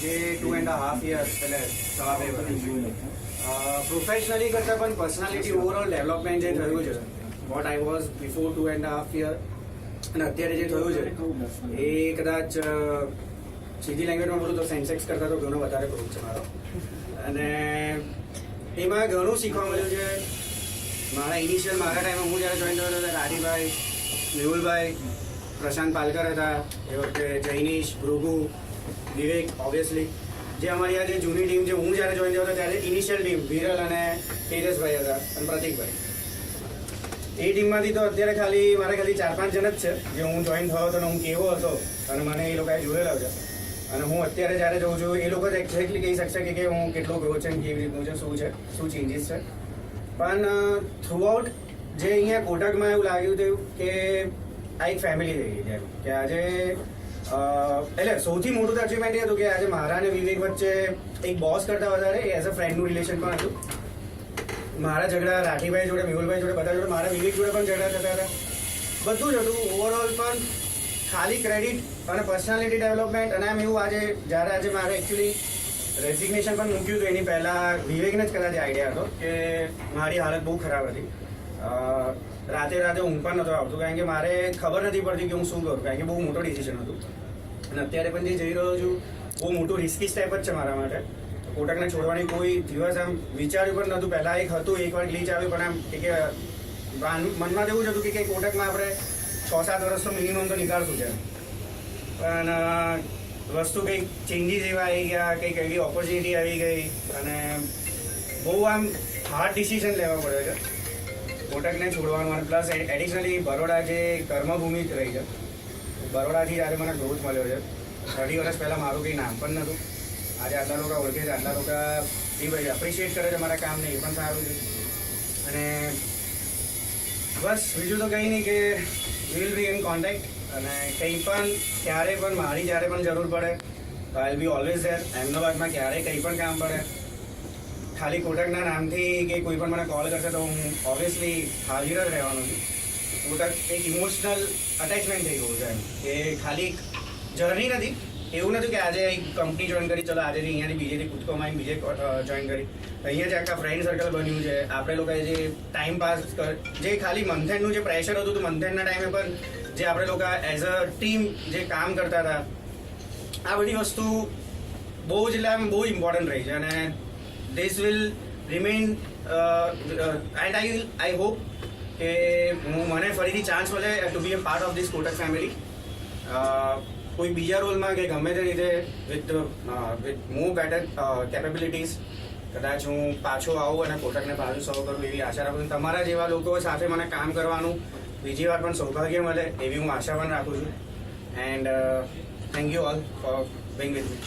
જે 2.5 years એટલે સવા 2 વર્ષ પ્રોફેશનલી કરતાં પણ પર્સનાલિટી ઓવરઓલ ડેવલપમેન્ટ જે થયું છે what I was before 2.5 year અને અત્યારે જે થયું છે એ કદાચ સીધી લેંગ્વેજમાં બોલું તો સેન્સેક્સ કરતાં તો ઘણો વધારે ગ્રોથ છે મારો અને એમાં ઘણું શીખવા મળ્યું છે. મારા ટાઈમમાં હું જ્યારે જોઈન થયો હતો ત્યારે રાજીભાઈ, મેહુલભાઈ, પ્રશાંત પાલકર હતા, એ વખતે જૈનીશ, ભૃગુ, વિવેક, ઓબ્વિયસલી જે અમારી આ જે જૂની ટીમ છે. હું જ્યારે જોઈન થયો હતો ત્યારે ઇનિશિયલ ટીમ વિરલ અને તેજસભાઈ હતા અને પ્રતિકભાઈ. એ ટીમમાંથી તો અત્યારે મારા ખાલી 4-5 જણ જ છે જે હું જોઈન થયો હતો અને હું કેવો હતો અને મને એ લોકોએ જોયેલા છે. અને હું અત્યારે જ્યારે જોઉં છું એ લોકો જ એક્ઝેક્ટલી કહી શકશે કે હું કેટલો ગ્રો છે કેવી રીતનું છે, શું ચેન્જીસ છે. પણ થ્રુઆઉટ જે અહીંયા કોટકમાં એવું લાગ્યું હતું કે આ એક ફેમિલી થઈ ગઈ છે કે આજે એટલે સૌથી મોટું તો અચીવમેન્ટ એ હતું કે આજે મારા અને વિવેક વચ્ચે એક બોસ કરતાં વધારે એઝ અ ફ્રેન્ડનું રિલેશન પણ હતું. મારા ઝઘડા રાઠીભાઈ જોડે, મેહુલભાઈ જોડે, બધા જોડે, મારા વિવેક જોડે પણ ઝઘડા થતા હતા. બધું જ હતું. ઓવરઓલ પણ ખાલી ક્રેડિટ અને પર્સનાલિટી ડેવલપમેન્ટ અને આમ એવું જ્યારે મારે એકચ્યુઅલી રેઝિગ્નેશન પણ મૂક્યું હતું એની પહેલાં વિવેકને જ કદાચ આઈડિયા હતો કે મારી હાલત બહુ ખરાબ હતી. રાતે ઊંઘ પણ નહોતો આવતું કારણ કે મારે ખબર નથી પડતી કે હું શું કરું કારણ કે બહુ મોટો ડિસિઝન હતું. અને અત્યારે પણ જે જઈ રહ્યો છું બહુ મોટું રિસ્કી સ્ટેપ જ છે મારા માટે. કોટકને છોડવાની કોઈ દિવસ આમ વિચાર્યું પણ નહોતું. પહેલાં એક હતું, એકવાર ગ્લીચ આવ્યું પણ આમ કે મનમાં એવું જ હતું કે કોટકમાં આપણે 6-7 વર્ષ તો મિનિમમ તો નીકાળશું છે. પણ વસ્તુ કંઈક ચેન્જીસ એવા આવી ગયા, કંઈક એવી ઓપોર્ચ્યુનિટી આવી ગઈ અને બહુ આમ હાર્ડ ડિસિઝન લેવા પડે છે કોટકને છોડવાનું. અને પ્લસ એડિશનલી બરોડા જે કર્મભૂમિ રહી છે, બરોડાથી જ્યારે મને ગ્રોથ મળ્યો છે. 30 વર્ષ પહેલાં મારું કંઈ નામ પણ નહોતું. આજે આટલા લોકો ઓળખે છે, આટલા લોકો એપ્રિશિએટ કરે છે મારા કામને, એ પણ સારું છે. અને બસ બીજું તો કંઈ નહીં કે વિલ બી ઇન કોન્ટેક્ટ અને કંઈ પણ ક્યારે પણ મારી જ્યારે પણ જરૂર પડે I will be always there. અહેમદાબાદમાં ક્યારે કંઈ પણ કામ પડે ખાલી કોટકના નામથી કે કોઈ પણ મને કોલ કરશે તો હું ઓબ્વિયસલી હાજર જ રહેવાનો છું. કોટક એક ઇમોશનલ અટેચમેન્ટ થઈ ગયું છે કે ખાલી જર્ની નથી. એવું નથી કે આજે એક કંપની જોઈન કરી, ચલો આજે અહીંયાથી બીજેથી કૂદકો મારીને બીજે જોઈન કરી. અહીંયા જે આખા ફ્રેન્ડ સર્કલ બન્યું છે. આપણે લોકોએ જે ટાઈમ પાસ જે ખાલી મંથેન્ડનું જે પ્રેશર હતું તો મંથેન્ડના ટાઈમે પણ જે આપણે લોકો એઝ અ ટીમ જે કામ કરતા હતા, આ બધી વસ્તુ બહુ જ એટલે આમ બહુ ઇમ્પોર્ટન્ટ રહી છે. અને this will remain and I hope કે મને ફરીથી ચાન્સ મળે to be a part of this Kotak family. કોઈ બીજા રોલમાં કે ગમે તે રીતે વિથ મોર બેટર કેપેબિલિટીઝ કદાચ હું પાછો આવું અને કોટકને પાછું સર્વ કરું એવી આશા રાખું છું. તમારા જેવા લોકો સાથે મને કામ કરવાનું બીજી વાર પણ સૌભાગ્ય મળે એવી હું આશા પણ રાખું છું. And thank you all four Bing with me.